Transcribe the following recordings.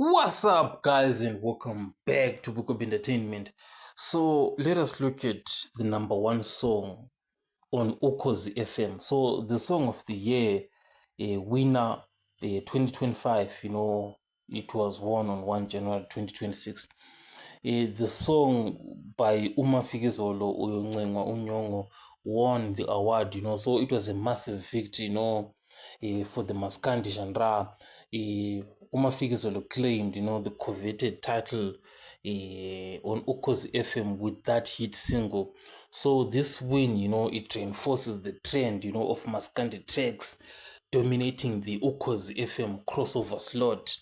What's up, guys, and welcome back to Book of Entertainment. So let us look at the number one song on Ukhozi FM. So the song of the year, winner, 2025. It was won on 1 January 2026. The song by Uma Fikizolo Uyongcengwa Unyongo won the award. So it was a massive victory. For the Maskandi genre. Uma Fikizolo claimed, the coveted title on Ukhozi FM with that hit single. So this win, it reinforces the trend, of Maskandi tracks dominating the Ukhozi FM crossover slot,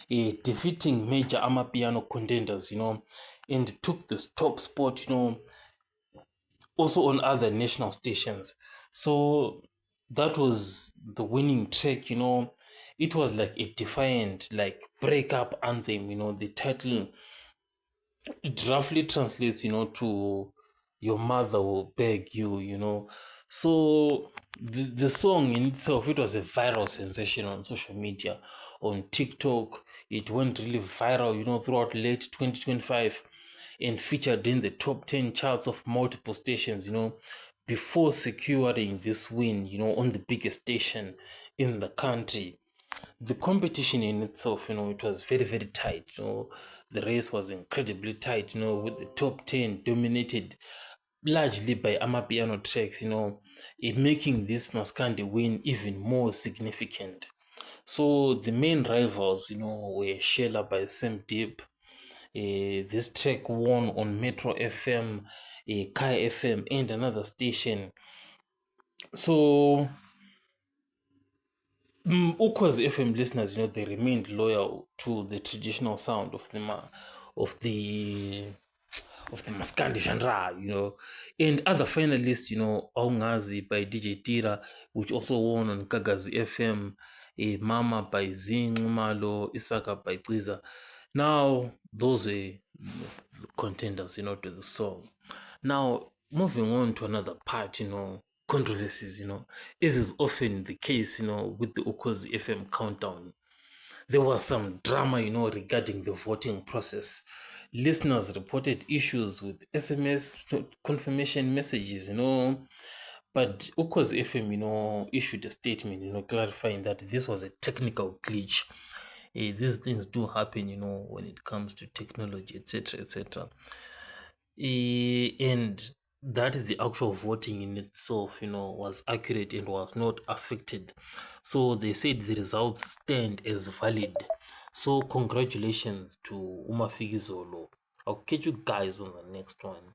defeating major Amapiano contenders, and took this top spot, also on other national stations. So that was the winning track. It was like a defiant, like, breakup anthem. The title, it roughly translates, to your mother will beg you. So the song in itself, it was a viral sensation on social media, on TikTok. It went really viral, throughout late 2025 and featured in the top 10 charts of multiple stations, before securing this win, on the biggest station in the country. The competition in itself, it was very, very tight. The race was incredibly tight, with the top 10 dominated largely by Amapiano tracks, it making this Maskandi win even more significant. So the main rivals, were Sheila by Sam Deep. This track won on Metro FM, Kai FM, and another station. So Ukhozi FM listeners, they remained loyal to the traditional sound of the Maskandi genre, and other finalists, Aungazi by DJ Tira, which also won on Kagazi FM, Mama by Zing Malo, Isaka by Triza. Now, those were contenders, to the song. Now, moving on to another part, controversies, as is often the case, with the Ukhozi FM countdown. There was some drama, regarding the voting process. Listeners reported issues with SMS confirmation messages, but Ukhozi FM, issued a statement, clarifying that this was a technical glitch. These things do happen, when it comes to technology, etc., etc. And that the actual voting in itself, was accurate and was not affected. So they said the results stand as valid. So congratulations to Uma Fikizolo. I'll catch you guys on the next one.